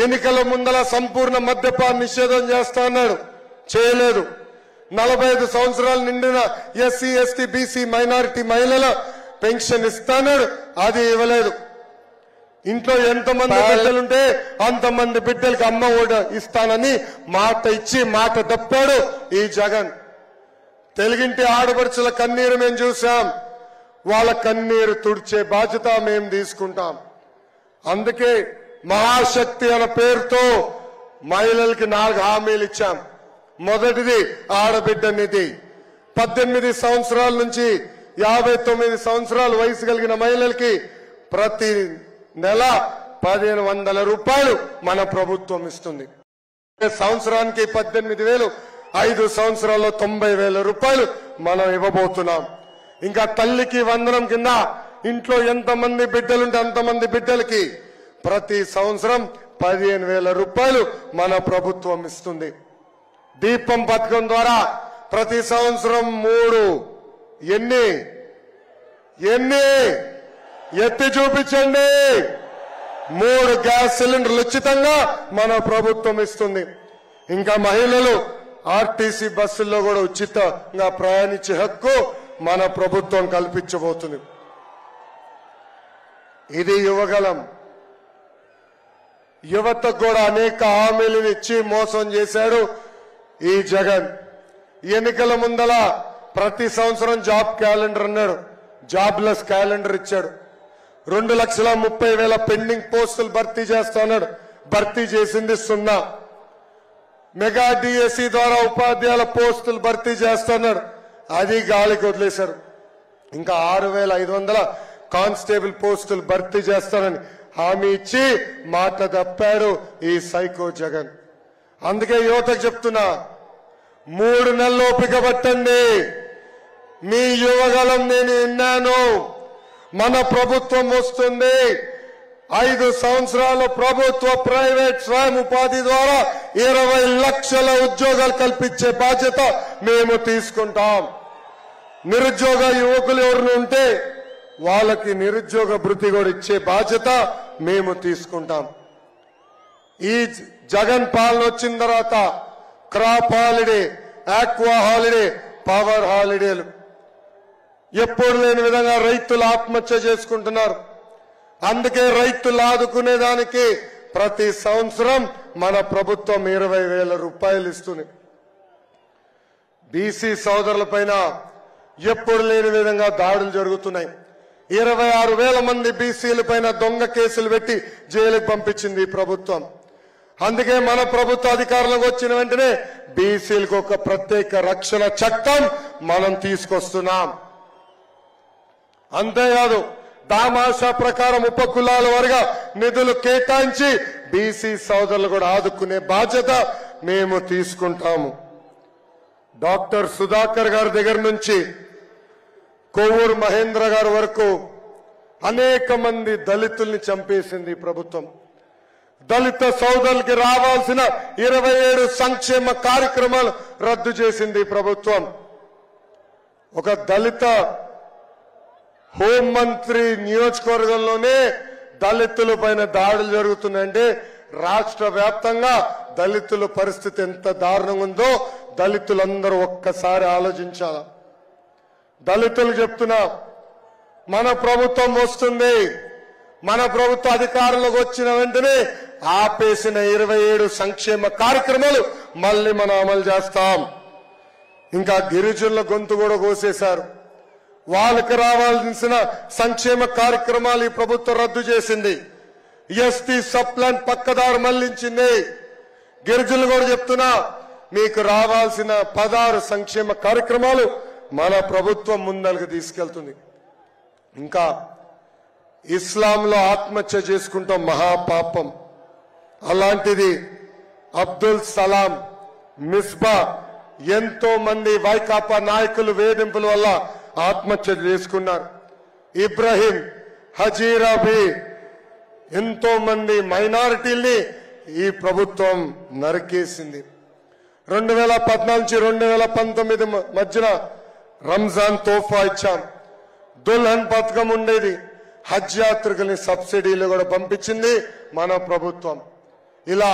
ఎన్నికల ముందల సంపూర్ణ మద్యపాన నిషేధం చేస్తా అన్నాడు, చేయలేదు. 45 సంవత్సరాలు నిండిన ఎస్సీ ఎస్టీ బీసీ మైనారిటీ మహిళల పెన్షన్ ఇస్తాన్నాడు, అది ఇవ్వలేదు. ఇంట్లో ఎంతమంది బిడ్డలుంటే అంతమంది బిడ్డలకి అమ్మ ఓటు ఇస్తానని మాట ఇచ్చి మాట తప్పాడు ఈ జగన్. తెలుగింటి ఆడపడుచుల కన్నీరు మేము చూసాం, వాళ్ళ కన్నీరు తుడిచే బాధ్యత మేము తీసుకుంటాం. అందుకే మహాశక్తి అనే పేరుతో మహిళలకి 4 హామీలు ఇచ్చాం. మొదటిది ఆడబిడ్డ నిధి. 18 సంవత్సరాల నుంచి 59 సంవత్సరాల వయసు కలిగిన మహిళలకి ప్రతి నెల 1500 రూపాయలు మన ప్రభుత్వం ఇస్తుంది. సంవత్సరానికి 18,000, 5 సంవత్సరాల్లో 90,000 రూపాయలు మనం ఇవ్వబోతున్నాం. ఇంకా తల్లికి వందనం కింద ఇంట్లో ఎంతమంది బిడ్డలుంటే అంతమంది బిడ్డలకి ప్రతి సంవత్సరం 15,000 రూపాయలు మన ప్రభుత్వం ఇస్తుంది. దీపం పథకం ద్వారా ప్రతి సంవత్సరం 3 ఎన్ని ఎత్తి చూపించండి, 3 గ్యాస్ సిలిండర్లు ఉచితంగా మన ప్రభుత్వం ఇస్తుంది. ఇంకా మహిళలు ఆర్టీసీ బస్సుల్లో కూడా ఉచితంగా ప్రయాణించే హక్కు మన ప్రభుత్వం కల్పించబోతుంది. ఇది యువగలం. యువతకు కూడా అనేక హామీలు ఇచ్చి మోసం చేశాడు ఈ జగన్. ఎన్నికల ముందల ప్రతి సంవత్సరం జాబ్ క్యాలెండర్ అన్నాడు, జాబ్లెస్ క్యాలెండర్ ఇచ్చాడు. 2,30,000 పెండింగ్ పోస్టులు భర్తీ చేస్తున్నాడు, భర్తీ చేసింది 0. మెగా డిఎస్సి ద్వారా ఉపాధ్యాయుల పోస్టులు భర్తీ చేస్తున్నాడు, అది గాలికి వదిలేశారు. ఇంకా 6,500 కానిస్టేబుల్ పోస్టులు భర్తీ చేస్తానని హామీ ఇచ్చి మాట తప్పాడు ఈ సైకో జగన్. అందుకే యువతకు చెప్తున్నా, 3 నెలలు ఓపిక పట్టండి. మీ యువగలం నేను విన్నాను, మన ప్రభుత్వం వస్తుంది. 5 సంవత్సరాలు ప్రభుత్వ ప్రైవేట్ స్వయం ఉపాధి ద్వారా 20 లక్షల ఉద్యోగాలు కల్పించే బాధ్యత మేము తీసుకుంటాం. నిరుద్యోగ యువకులు ఎవరు ఉంటే వాళ్ళకి నిరుద్యోగ భృతి కూడా ఇచ్చే బాధ్యత మేము తీసుకుంటాం. ఈ జగన్ పాలన వచ్చిన తర్వాత crop holiday, aqua holiday, power హాలిడేలు ఎప్పుడు లేని విధంగా రైతులు ఆత్మహత్య చేసుకుంటున్నారు. అందుకే రైతులు ఆదుకునేదానికి ప్రతి సంవత్సరం మన ప్రభుత్వం 20,000 రూపాయలు ఇస్తుంది. బీసీ సోదరుల పైన ఎప్పుడు లేని విధంగా దాడులు జరుగుతున్నాయి. 26,000 మంది బీసీల పైన దొంగ కేసులు పెట్టి జైలుకు పంపించింది ఈ ప్రభుత్వం. అందుకే మన ప్రభుత్వ అధికారంలోకి వచ్చిన వెంటనే బీసీలకు ఒక ప్రత్యేక రక్షణ చట్టం మనం తీసుకొస్తున్నాం. అంతేకాదు, దామాషా ప్రకారం ఉపకులాల వారిగా నిధులు కేటాయించి బీసీ సోదరులు కూడా ఆదుకునే బాధ్యత మేము తీసుకుంటాము. డాక్టర్ సుధాకర్ గారి దగ్గర నుంచి కొవ్వూరు మహేంద్ర గారి వరకు అనేక మంది దళితుల్ని చంపేసింది ఈ ప్రభుత్వం. దళిత సోదరులకి రావాల్సిన 27 సంక్షేమ కార్యక్రమాలు రద్దు చేసింది ఈ ప్రభుత్వం. ఒక దళిత హోంమంత్రి నియోజకవర్గంలోనే దళితుల పైన దాడులు జరుగుతున్నాయంటే రాష్ట్ర వ్యాప్తంగా దళితుల పరిస్థితి ఎంత దారుణంగా ఉందో దళితులందరూ ఒక్కసారి ఆలోచించాలి. దళితులు చెప్తున్నా, మన ప్రభుత్వం వస్తుంది, మన ప్రభుత్వ అధికారంలోకి వచ్చిన వెంటనే ఆపేసిన 27 సంక్షేమ కార్యక్రమాలు మళ్ళీ మనం అమలు చేస్తాం. ఇంకా గిరిజనుల గొంతు కూడా కోసేశారు. వాళ్ళకి రావాల్సిన సంక్షేమ కార్యక్రమాలు ఈ ప్రభుత్వం రద్దు చేసింది. ఎస్టీ సప్లాన్ పక్కదారు మళ్లించింది. గిరిజనులు కూడా చెప్తున్నా, మీకు రావాల్సిన 16 సంక్షేమ కార్యక్రమాలు మన ప్రభుత్వం ముందరకు తీసుకెళ్తుంది. ఇంకా ఇస్లాంలో ఆత్మహత్య చేసుకుంటాం మహాపాపం. అలాంటిది అబ్దుల్ సలాం, మిస్బా, ఎంతో మంది వైకాపా నాయకులు వేధింపుల వల్ల ఆత్మహత్య చేసుకున్నారు. ఇబ్రాహీం, హజీరాబీ, ఎంతో మంది మైనారిటీల్ని ఈ ప్రభుత్వం నరికేసింది. 2014 నుంచి 2019 మధ్యన రంజాన్ తోఫా ఇచ్చాం. దుల్హన్ పథకం ఉండేది, హజ్ యాత్రికుల్ని సబ్సిడీలు కూడా పంపించింది మన ప్రభుత్వం. ఇలా